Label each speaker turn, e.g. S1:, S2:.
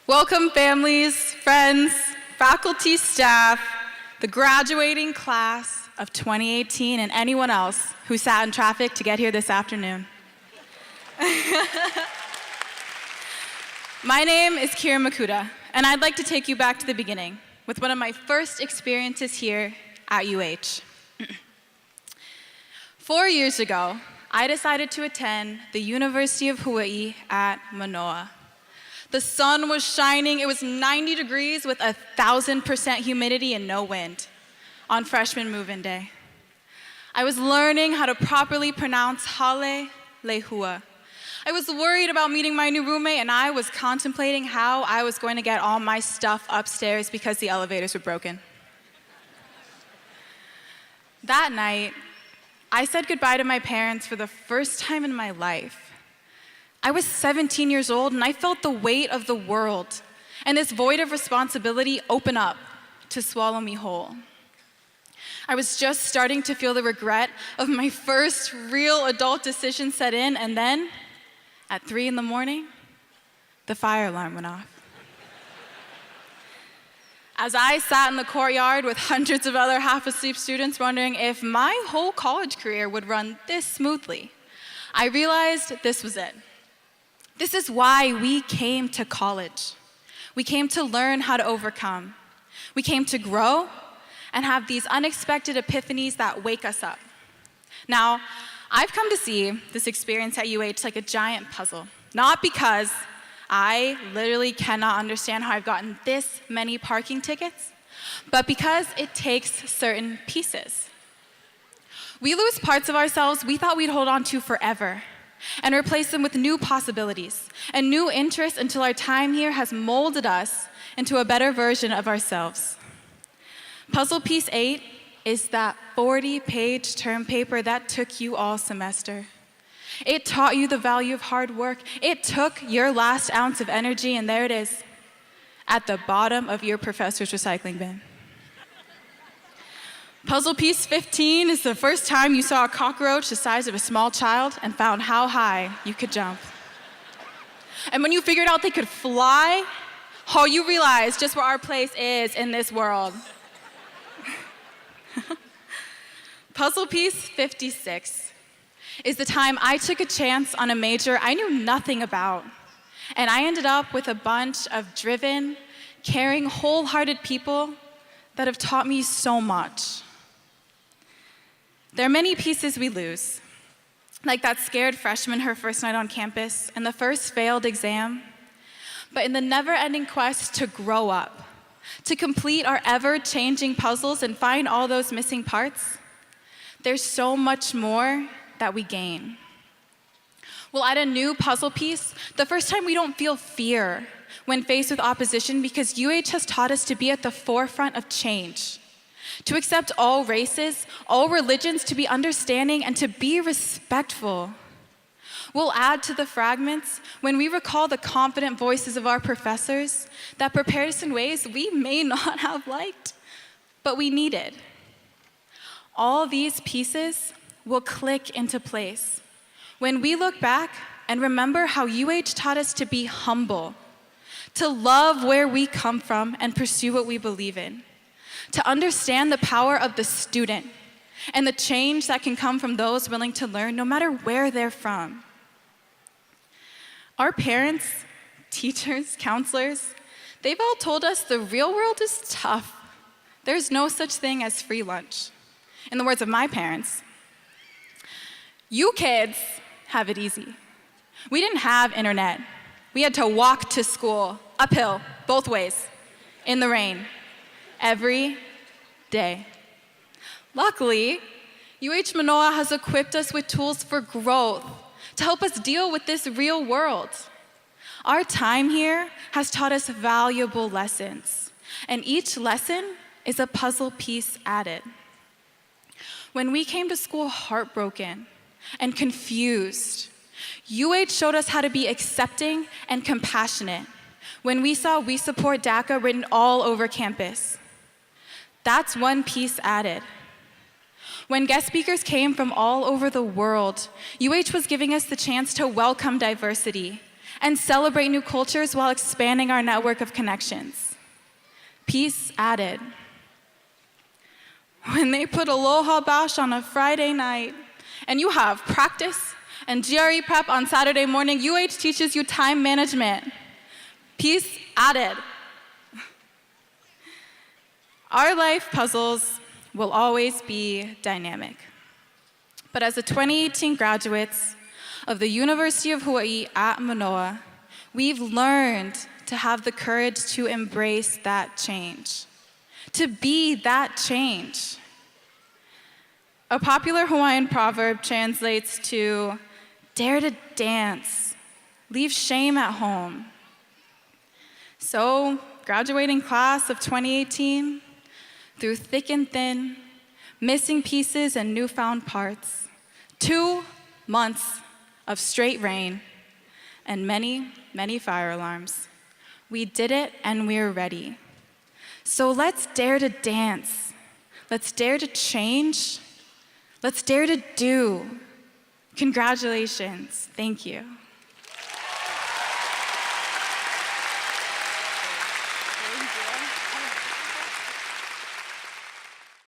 S1: Welcome families, friends, faculty, staff, the graduating class of 2018, and anyone else who sat in traffic to get here this afternoon. My name is Makuta, and I'd like to take you back to the beginning with one of my first experiences here at UH. 4 years ago, I decided to attend the University of Hawaiʻi at Manoa. The sun was shining, it was 90 degrees with 1,000% humidity and no wind on freshman move-in day. I was learning how to properly pronounce hale lehua. I was worried about meeting my new roommate, and I was contemplating how I was going to get all my stuff upstairs because the elevators were broken. That night, I said goodbye to my parents for the first time in my life. I was 17 years old, and I felt the weight of the world and this void of responsibility open up to swallow me whole. I was just starting to feel the regret of my first real adult decision set in, and then, at 3 in the morning, the fire alarm went off. As I sat in the courtyard with hundreds of other half-asleep students wondering if my whole college career would run this smoothly, I realized this was it. This is why we came to college. We came to learn how to overcome. We came to grow and have these unexpected epiphanies that wake us up. Now, I've come to see this experience at UH like a giant puzzle, not because I literally cannot understand how I've gotten this many parking tickets, but because it takes certain pieces. We lose parts of ourselves we thought we'd hold on to forever and replace them with new possibilities and new interests until our time here has molded us into a better version of ourselves. Puzzle piece 8 is that 40-page term paper that took you all semester. It taught you the value of hard work. It took your last ounce of energy, and there it is, at the bottom of your professor's recycling bin. Puzzle piece 15 is the first time you saw a cockroach the size of a small child and found how high you could jump. And when you figured out they could fly, oh, you realized just where our place is in this world. Puzzle piece 56 is the time I took a chance on a major I knew nothing about, and I ended up with a bunch of driven, caring, wholehearted people that have taught me so much. There are many pieces we lose, like that scared freshman her first night on campus and the first failed exam. But in the never-ending quest to grow up, to complete our ever-changing puzzles and find all those missing parts, there's so much more that we gain. We'll add a new puzzle piece the first time we don't feel fear when faced with opposition, because UH has taught us to be at the forefront of change, to accept all races, all religions, to be understanding, and to be respectful. We'll add to the fragments when we recall the confident voices of our professors that prepared us in ways we may not have liked, but we needed. All these pieces will click into place when we look back and remember how UH taught us to be humble, to love where we come from and pursue what we believe in, to understand the power of the student and the change that can come from those willing to learn no matter where they're from. Our parents, teachers, counselors, they've all told us the real world is tough. There's no such thing as free lunch. In the words of my parents, you kids have it easy. We didn't have internet. We had to walk to school, uphill, both ways, in the rain, every day. Luckily, UH Mānoa has equipped us with tools for growth to help us deal with this real world. Our time here has taught us valuable lessons, and each lesson is a puzzle piece added. When we came to school heartbroken and confused, UH showed us how to be accepting and compassionate when we saw "We Support DACA" written all over campus. That's one piece added. When guest speakers came from all over the world, UH was giving us the chance to welcome diversity and celebrate new cultures while expanding our network of connections. Peace added. When they put Aloha Bash on a Friday night, and you have practice and GRE prep on Saturday morning, UH teaches you time management. Peace added. Our life puzzles will always be dynamic. But as the 2018 graduates of the University of Hawaiʻi at Manoa, we've learned to have the courage to embrace that change, to be that change. A popular Hawaiian proverb translates to dare to dance, leave shame at home. So, graduating class of 2018, through thick and thin, missing pieces and newfound parts, 2 months of straight rain, and many, many fire alarms, we did it and we're ready. So let's dare to dance. Let's dare to change. Let's dare to do. Congratulations. Thank you.